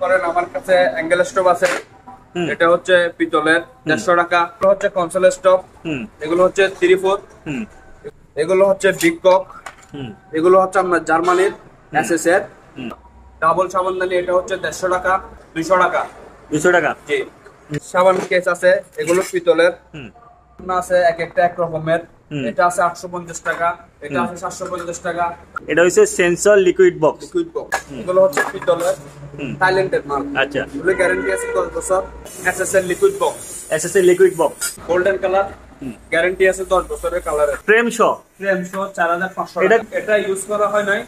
করেন আমার কাছে অ্যাঙ্গেল স্টোভ আছে, এটা হচ্ছে পিতলের 150 টাকা। হচ্ছে কনসোল স্টোভ, এগুলো হচ্ছে 3/4, এগুলো হচ্ছে বিগ কক, এগুলো হচ্ছে আপনার জার্মানির এসএস এর। ডাবল সাবানদানি, এটা হচ্ছে 150 টাকা। 200 টাকা। 200 টাকা। জি। সাবান কেস আছে, এগুলো পিতলের আছে, এক একটা এক রকমের। এটা আছে 850 টাকা, এটা আছে 750 টাকা। এটা হচ্ছে সেন্সর লিকুইড বক্স। এগুলো হচ্ছে পিতলের, থাইল্যান্ডের মাল। আচ্ছা, এগুলো গ্যারান্টি আছে 10 বছর। এসএস এর লিকুইড বক্স, এসএস এর liquid box, golden colour, guarantee আছে 10 বছরের কালারের। ফ্রেম সহ 4500 টাকা। এটা ইউজ করা হয় নাই,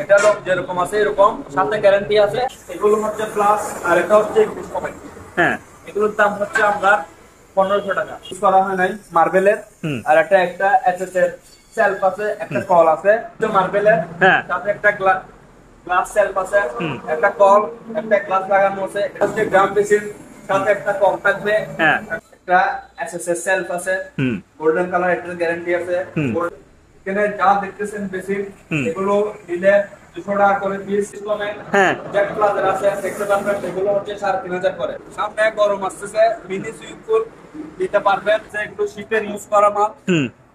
এটা যেরকম আছে এরকম, সাথে গ্যারান্টি আছে। এগুলো হচ্ছে প্লাস, আর এটা হচ্ছে 20 টাকা। হ্যাঁ, এগুলোর দাম হচ্ছে আমরা 1500 টাকা। ইউজ করা হয় নাই, মার্বেলের। আর একটা এসএস এর সেলফ আছে, একটা কল আছে মার্বেলের, সাথে একটা গ্লাস সেলফ আছে, একটা কল, একটা গ্লাস লাগানো আছে। এটা হচ্ছে গ্রাম বেসিন, সাথে একটা কল থাকবে, একটা এসএস এর সেলফ আছে, গোল্ডেন কালার, এটার গ্যারান্টি আছে। এখানে যা দেখতেছেন বেসিন, এগুলো নিলে 200 টাকা করে পিস। জেট প্লাজার আছে, দেখতে পারবেন, এগুলো হচ্ছে 3500 করে। সামনে গরম আসতেছে, মিনি সুইমিং পুল নিতে পারবেন, যে এগুলো শীতের ইউজ করা মাল।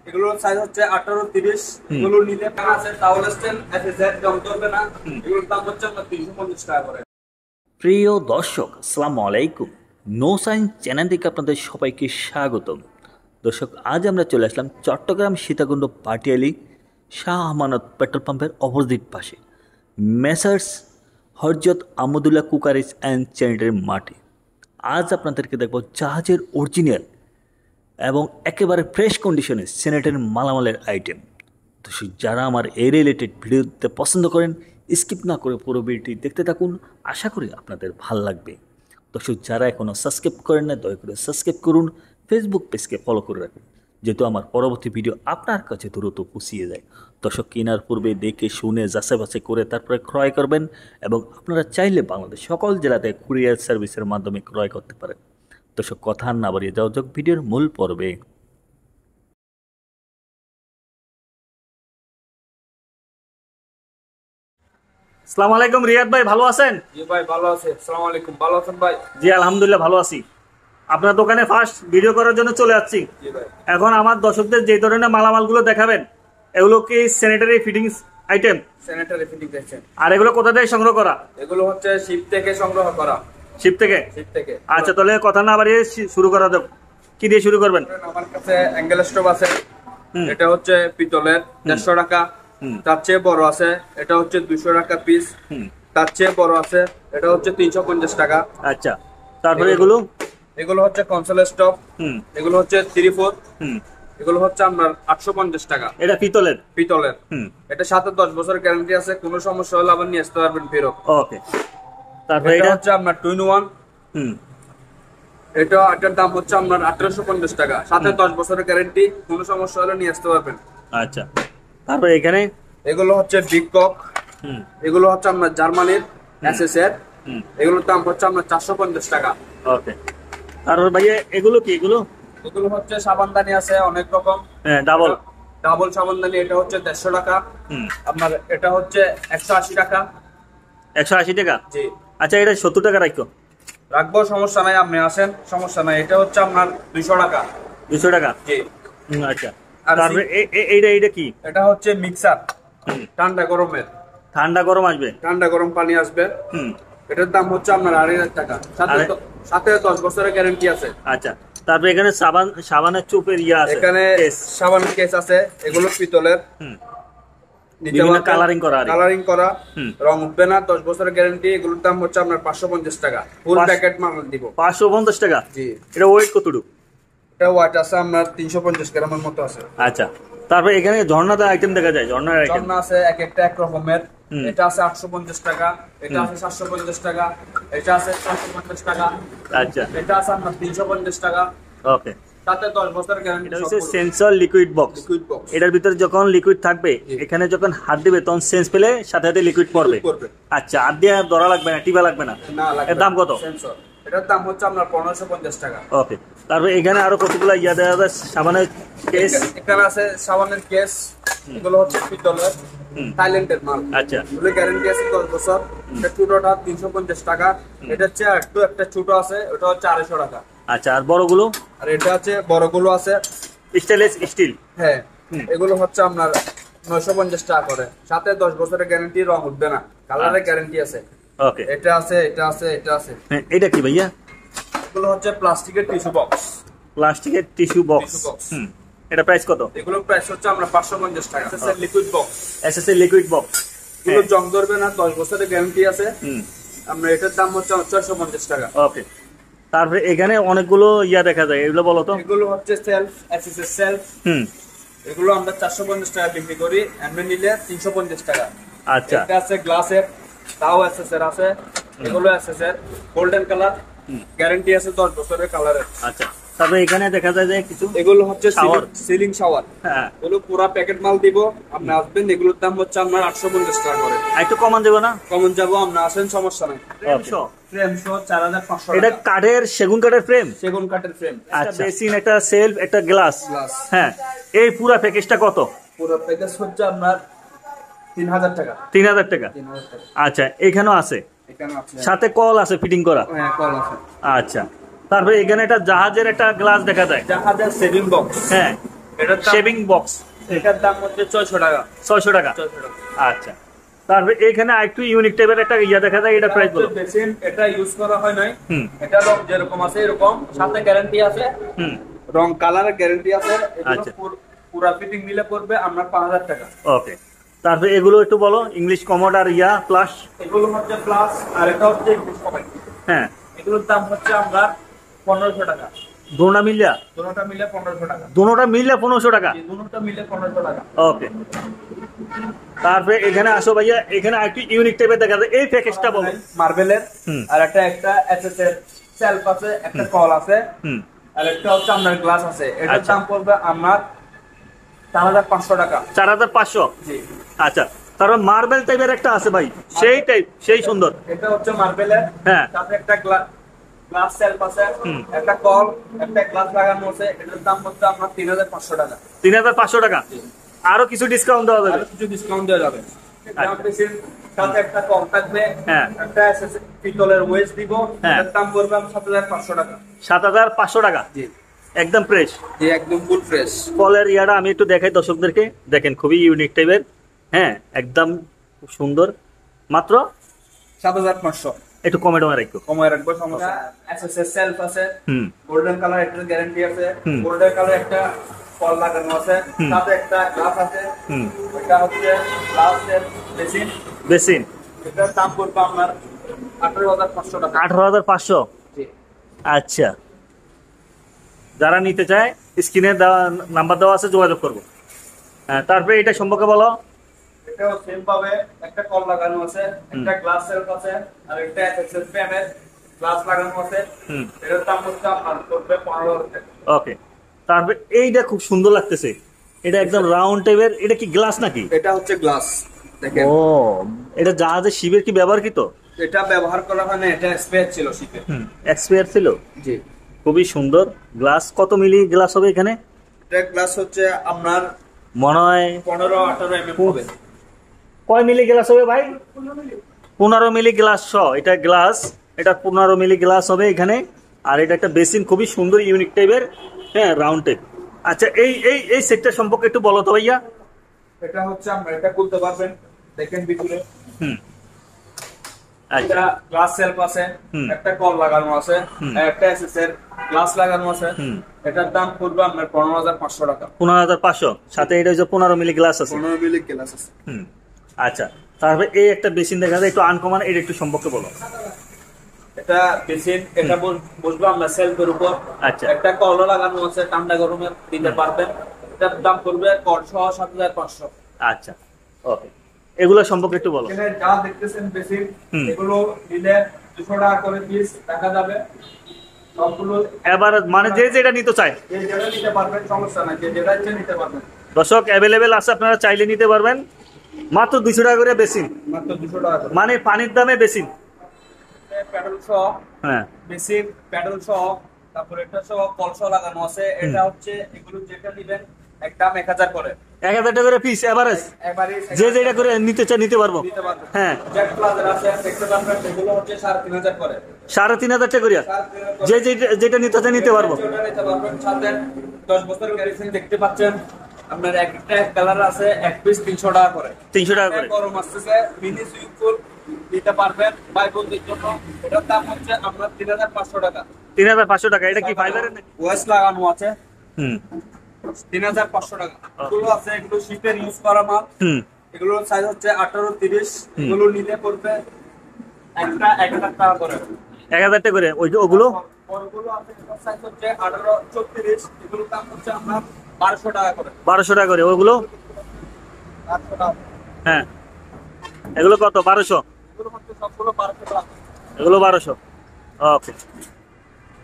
এগুলোর সাইজ হচ্ছে 18-30। এগুলো নিতে আছে টাওয়াল স্ট্যান্ড, এসএস জং ধরবে না। এগুলোর দাম হচ্ছে 350 টাকা করে। প্রিয় দর্শক, আসসালামু আলাইকুম। নো সায়েন্স চ্যানেল থেকে আপনাদের সবাইকে স্বাগতম। দর্শক, আজ আমরা চলে আসলাম চট্টগ্রাম সীতাকুণ্ড পাটিয়ালি শাহ আমানত পেট্রোল পাম্পের অপোজিট পাশে মেসার্স হরজত আহমদুল্লাহ কুকারিজ অ্যান্ড স্যানিটারি মাঠে। আজ আপনাদেরকে দেখব জাহাজের অরিজিনাল এবং একেবারে ফ্রেশ কন্ডিশনে স্যানিটারি মালামালের আইটেম। তো যারা আমার এই রিলেটেড ভিডিও দিতে পছন্দ করেন, স্কিপ না করে পুরো ভিডিওটি দেখতে থাকুন, আশা করি আপনাদের ভাল লাগবে। দর্শক, যারা এখনও সাবস্ক্রাইব করেন না, দয়া করে সাবস্ক্রাইব করুন, ফেসবুক পেজকে ফলো করে রাখুন, যেহেতু আমার পরবর্তী ভিডিও আপনার কাছে দ্রুত পৌঁছিয়ে যায়। দর্শক, কেনার পূর্বে দেখে শুনে যাচাই বাছাই করে তারপরে ক্রয় করবেন, এবং আপনারা চাইলে বাংলাদেশ সকল জেলাতে কুরিয়ার সার্ভিসের মাধ্যমে ক্রয় করতে পারেন। দর্শক, কথা না বাড়িয়ে যাওয়া যাক ভিডিওর মূল পর্বে। আসসালামু আলাইকুম রিয়াদ ভাই, ভালো আছেন? জি ভাই, ভালো আছে। আসসালামু আলাইকুম, ভালো আছেন ভাই? জি আলহামদুলিল্লাহ ভালো আছি। আপনার দোকানে ফার্স্ট ভিডিও করার জন্য চলে যাচ্ছি। জি ভাই। এখন আমার দর্শকদের যে ধরনের মালামালগুলো দেখাবেন, এগুলো কি sanitary fittings item? Sanitary fittings item. আর এগুলো কোথা থেকে সংগ্রহ করা? এগুলো হচ্ছে শিপ থেকে সংগ্রহ করা। শিপ থেকে? শিপ থেকে। আচ্ছা, তাহলে কথা না বাড়িয়ে শুরু করা যাক। কি দিয়ে শুরু করবেন? আমার কাছে অ্যাঙ্গেল স্টোভ আছে, এটা হচ্ছে পিতলের 150 টাকা। তার চেয়ে বড় আছে, এটা হচ্ছে 200 টাকা পিস। তার চেয়ে বড় আছে, এটা হচ্ছে 350 টাকা। আচ্ছা, তারপরে এগুলো হচ্ছে কনসোল স্টোভ, এগুলো হচ্ছে 3/4, এগুলো হচ্ছে আপনার 850 টাকা। এটা পিতলের? পিতলের। এটা সাথে 10 বছর গ্যারান্টি আছে, কোনো সমস্যা হলে আবার নিয়ে আসতে পারবেন ফেরত। ওকে। তারপরে এটা হচ্ছে আপনার 2-in-1। এটার দাম হচ্ছে আপনার 1850 টাকা, সাথে 10 বছরের গ্যারান্টি, কোনো সমস্যা হলে নিয়ে আসতে পারবেন। আচ্ছা, তারপরে এখানে এগুলো হচ্ছে বিগ কক, এগুলো হচ্ছে আপনার জার্মানির এসএস এর। এগুলোর দাম হচ্ছে আপনার 450 টাকা। ওকে। তারপর ভাইয়া এগুলো কি? এগুলো হচ্ছে সাবানদানি আছে অনেক রকম। হ্যাঁ, ডাবল সাবানদানি, এটা হচ্ছে 150 টাকা। আপনার এটা হচ্ছে 180 টাকা। 180 টাকা? জি। আচ্ছা, এটা 70 টাকা রাখবো, সমস্যা নাই, আপনি আসেন, সমস্যা নাই। এটা হচ্ছে আপনার 200 টাকা। 200 টাকা? জি। আচ্ছা, তারপরে এইটা কি? এটা হচ্ছে মিক্সার, ঠান্ডা গরমের। ঠান্ডা গরম আসবে? ঠান্ডা গরম পানি আসবে। এটার দাম হচ্ছে আপনার 2500 টাকা, সাথে 10 বছরের গ্যারান্টি আছে। আচ্ছা, তারপরে এখানে সাবানের চুপের আছে, এখানে সাবানের কেস আছে, এগুলো পিতলের, কালারিং করা, রং উঠবে না, 10 বছরের গ্যারান্টি। এগুলোর দাম হচ্ছে আপনার 550 টাকা। ফুল প্যাকেট মাল দিব। 550 টাকা? জি। এটা ওয়েট কতটুকু? এটা ওয়েট আছে আপনার 350 গ্রামের মতো আছে। আচ্ছা, তারপরে এখানে ঝর্ণাদার আইটেম দেখা যায়। ঝর্ণা আছে এক একটা এক রকমের। এটা আছে 850 টাকা, এটা আছে 750 টাকা, এটা আছে 450 টাকা। আচ্ছা, এটা আছে আপনার 350 টাকা। ওকে। সাথে 10 বছরের গ্যারান্টি। এটা হচ্ছে সেন্সর লিকুইড বক্স। এটার ভিতরে যখন লিকুইড থাকবে, এখানে যখন হাত দিবে তখন সেন্স পেলে সাথে সাথে লিকুইড পড়বে। আচ্ছা, হাত দিয়ে ধরা লাগবে না, টিপা লাগবে না? এর দাম কত? সেন্সর, এটার দাম হচ্ছে আপনার 1550 টাকা। ওকে। তারপরে এখানে আরো কতগুলো দেওয়া যায় সাবানের কেস। এখানে আছে সাবানের কেস, এগুলো হচ্ছে পিতলের থাইল্যান্ডের মাল। আচ্ছা, এগুলো গ্যারান্টি আছে 10 বছর। এটা ছোটটা 350 টাকা, এটা হচ্ছে একটু একটা ছোট আছে, ওটা হচ্ছে 250 টাকা। আচ্ছা, আর বড়গুলো? আর এটা হচ্ছে বড়গুলো আছে স্টেনলেস স্টিল। হ্যাঁ, এগুলো হচ্ছে আপনার 950 টাকা করে, সাথে 10 বছরের গ্যারান্টি, রং উঠবে না, কালারের গ্যারান্টি আছে। ওকে, এটা আছে, এটা আছে, এটা আছে। এটা কি ভাইয়া? এগুলো হচ্ছে প্লাস্টিকের টিস্যু বক্স। প্লাস্টিকের টিস্যু বক্স। এটা প্রাইস কত? এগুলো প্রাইস হচ্ছে আমরা 550 টাকা। এসএসএর liquid box. SSL liquid box, এগুলো জং ধরবে না, 10 বছরের গ্যারান্টি আছে। আমরা এটার দাম হচ্ছে 450 টাকা। ওকে। তারপরে এখানে অনেকগুলো ইয়া দেখা যায়, এগুলো বলো তো। এগুলো হচ্ছে সেলফ, এসএসএর সেলফ। এগুলো আমরা 450 টাকা বিক্রি করি, এমনি নিলে 350 টাকা। আচ্ছা, এটা আছে গ্লাসের, তাও এসএসএর আছে। এগুলো এসএসএর গোল্ডেন কালার, গ্যারান্টি আছে 10 বছরের কালারের। আচ্ছা, তারপরে এখানে দেখা যায় যে কিছু এগুলো হচ্ছে শাওয়ার, সিলিং শাওয়ার। হ্যাঁ, এগুলো পুরো প্যাকেট মাল দিব, আপনি আসবেন। এগুলোর দাম হচ্ছে আপনার 850 টাকা করে। একটু কমান দেবো না? কমন যাবো, আমরা আসেন, সমস্যা নাই। ফ্রেম সহ 4500 এটা টাকা। কাঠের, সেগুন কাঠের ফ্রেম, সেগুন কাঠের ফ্রেম। একটা বেসিন, একটা সেলফ, একটা গ্লাস। গ্লাস, হ্যাঁ, এই পুরো প্যাকেজটা কত? পুরো প্যাকেজ হচ্ছে আপনার 3000 টাকা। 3000 টাকা। 3000 টাকা। আচ্ছা, এখানেও আছে, এখানে আছে, সাথে কল আছে ফিটিং করা। হ্যাঁ, কল আছে। আচ্ছা, তারপরে এখানে একটা জাহাজের একটা গ্লাস দেখা যায়, জাহাজের সেভিং বক্স। হ্যাঁ, এটার শেভিং বক্স, এটার দাম হচ্ছে 600 টাকা। 600 টাকা। 600 টাকা। আচ্ছা, তারপরে এখানে আরেকটু ইউনিক টাইপের একটা ইয়া দেখা যায়, এটা প্রাইস বলো। বেসিন, এটা ইউজ করা হয় নাই। হুম, এটা রং যেরকম আছে এরকম, সাথে গ্যারান্টি আছে। হুম, রং কালারের গ্যারান্টি আছে। আচ্ছা। এগুলো পুরো ফিটিং নিলে পড়বে আমরা 5000 টাকা। ওকে। তারপরে এগুলো একটু বলো, ইংলিশ কমোড আর ইয়া প্লাস। এগুলো হচ্ছে প্লাস, আর এটা হচ্ছে ইংলিশ কমেন্ট। হ্যাঁ, এগুলোর দাম হচ্ছে আমরা 1500 টাকা। দোনোটা মিলিয়া? দুটোটা মিলে 1500 টাকা। দোনোটা মিলিয়ে 1500 টাকা। দুটোটা মিলে 1500 টাকা। ওকে। তারপরে এখানে আসো ভাইয়া, এখানে আরেকটু ইউনিক টাইপের দেখা যায়, এই প্যাকেজটা বলো। মার্বেলের, হুম, আর একটা এসএস এর সেলফ আছে, একটা কল আছে, হুম, আর একটা হচ্ছে আপনার গ্লাস আছে। এটার আচ্ছা। দাম পড়বে আপনার 4500 টাকা। 4500। জি। আচ্ছা, তারপর মার্বেল টাইপের একটা আছে ভাই, সেই টাইপ, সেই সুন্দর। এটা হচ্ছে মার্বেলের, হ্যাঁ, সাথে একটা গ্লাস সেলফ আছে, হুম, একটা কল, একটা গ্লাস লাগানো আছে। এটার দাম হচ্ছে আপনার 3500 টাকা। 3500 টাকা। আরো কিছু ডিসকাউন্ট দেওয়া যাবে? আরো কিছু ডিসকাউন্ট দেওয়া যাবে। সাথে একটা কল থাকবে, হ্যাঁ, একটা পিতলের ওয়েস্ট দিব। হ্যাঁ। এটার দাম পড়বে 7500 টাকা। 7500 টাকা। জি, একদম ফ্রেশ। জি, একদম ফুল ফ্রেশ। কলের ইয়াটা আমি একটু দেখাই দর্শকদেরকে, দেখেন খুবই ইউনিক টাইপের। হ্যাঁ, একদম খুব সুন্দর। মাত্র 7500। একটু কমে টমে রাখবো। কমায় রাখবো, সমস্যা। এসএসএস সেলফ আছে, হুম, গোল্ডেন কালার, একটা গ্যারান্টি আছে। হুম। গোল্ডেন কালার একটা কল লাগানো আছে, হুম। সাথে একটা গ্লাস আছে। হুম, এটা হচ্ছে গ্লাসের বেসিন। বেসিন। এটার দাম পড়বে আপনার 18500 টাকা। 18500। জি। আচ্ছা, যারা নিতে চায় স্ক্রিনে দেওয়া নাম্বার দেওয়া আছে, যোগাযোগ করবো। হ্যাঁ, তারপরে এটা সম্পর্কে বলো। এটাও সেম পাবে, একটা কল লাগানো আছে, একটা গ্লাস সেলফ আছে, আর একটা এসএসএস ফ্রেমের গ্লাস লাগানো আছে। হুম, এটার দাম হচ্ছে আপনার পড়বে 15000 টাকা। ওকে। তারপরে এইটা খুব সুন্দর লাগতেছে, এটা একদম রাউন্ড টাইপের। এটা কি গ্লাস নাকি? এটা হচ্ছে গ্লাস, দেখেন। ও, এটা জাহাজের শিপের কি ব্যবহৃত? এটা ব্যবহার করা হয় না, এটা স্পেয়ার ছিল শিপে। এক্সপায়ার ছিল। জি। খুবই সুন্দর গ্লাস। কত মিলি গ্লাস হবে এখানে? এটা গ্লাস হচ্ছে আপনার মনে হয় 15-18 এমএম হবে। কয় মিলি গ্লাস হবে ভাই? 15 মিলি গ্লাস সহ এটা গ্লাস। এটা 15 মিলি গ্লাস হবে এখানে। আর এটা একটা বেসিন, খুবই সুন্দর ইউনিক টাইপের। হ্যাঁ, রাউন্ড টাইপ। আচ্ছা, এই এই এই সেটটার সম্পর্কে একটু বলো তো ভাইয়া। এটা হচ্ছে আমরা এটা খুলতে পারবেন, দেখেন ভিতরে। হুম, এটা আচ্ছা, গ্লাস সেলফ আছে, হুম। একটা কল লাগানো আছে, হুম। আর একটা এসএস এর গ্লাস লাগানো আছে। হুম। এটার দাম পড়বে আপনার 15500 টাকা। 15500। সাথে এটা হচ্ছে 15 মিলি গ্লাস আছে। 15 মিলি গ্লাস আছে। হুম, আচ্ছা। তারপরে এই একটা বেসিন দেখা যায়, একটু আনকমন, এটা একটু সম্পর্কে বলো। এটা বেসিন, এটা বসবো আমরা সেলফের উপর। আচ্ছা। একটা কল লাগানো আছে, ঠান্ডা গরমের দিতে পারবেন। এটার দাম পড়বে কল সহ 7500। আচ্ছা, ওকে। এগুলো সম্পর্কে একটু বলো। এখানে যা দেখতেছেন বেসিন, হুম। এগুলো নিলে 200 টাকা করে পিস দেখা যাবে। সবগুলো এবার মানে যে যেটা নিতে চায়, যে যেটা নিতে পারবেন, সমস্যা নাই, যে যেটা ইচ্ছে নিতে পারবেন। দর্শক অ্যাভেলেবেল আছে, আপনারা চাইলে নিতে পারবেন। মাত্র 200 টাকা করে বেসিন, মাত্র 200 টাকা করে। মানে পানির দামে বেসিন। প্যাডেল সহ হ্যাঁ, বেসিন, প্যাডেল সহ, তারপর এটা সহ কল সহ লাগানো আছে। এটা হচ্ছে এগুলো যেটা নেবেন একদম 1000 করে। 1000 টাকা করে পিস এভারেজ। যে যেটা করে নিতে চাই নিতে পারবো। হ্যাঁ জেট প্লাজার আছে দেখতে পারবেন, এগুলো হচ্ছে 3500 করে। 3500 টাকা করে যে যেটা নিতে চাই নিতে পারবো। ওটা নিতে পারবেন, সাথে 10 বছর গ্যারেন্টি দেখতে পাচ্ছেন। আপনার একটা কালার আছে এক পিস 300 টাকা করে। 300 টাকা করে। গরম আসছে মিনি সুইমিং পুল নিতে পারবেন ভাই বোনদের জন্য। এটার দাম হচ্ছে আপনার 3500 টাকা। 3500 টাকা। এটা কি ফাইবারের নাকি? ওয়েস লাগানো আছে। 3500 টাকা। আচ্ছা। এগুলো আছে, এগুলো শীতের ইউজ করা মাল। এগুলোর সাইজ হচ্ছে 18-30। এগুলো নিলে পড়বে একটা 1000 টাকা করে। 1000 টাকা করে ওগুলো বড়গুলো আছে, এটার সাইজ হচ্ছে 18-34। এগুলোর দাম হচ্ছে আপনার 1200 টাকা করে। 1200 টাকা করে ওগুলো। 800 টাকা। হ্যাঁ এগুলো কত? 1200। এগুলো হচ্ছে সবগুলো 1200 টাকা। এগুলো 1200। ওকে।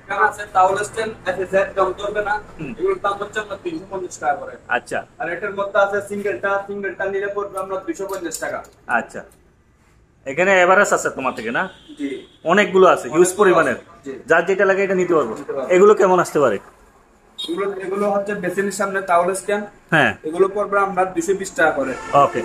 এখানে আছে টাওয়েল স্ট্যান্ড, এসএসএর দাম ধরবে না। এগুলোর দাম হচ্ছে আপনার 350 টাকা করে। আচ্ছা। আর এটার মধ্যে আছে সিঙ্গেলটা নিলে পড়বে আমরা 250 টাকা। আচ্ছা এখানে এভারেজ আছে তোমার থেকে না? জি অনেকগুলো আছে হিউজ পরিমাণের। যার যেটা লাগে এটা নিতে পারবো। এগুলো কেমন আসতে পারে? এগুলো হচ্ছে বেসিনের সামনে টাওয়েল স্ট্যান্ড। হ্যাঁ এগুলো পড়বে আমরা 220 টাকা করে। ওকে।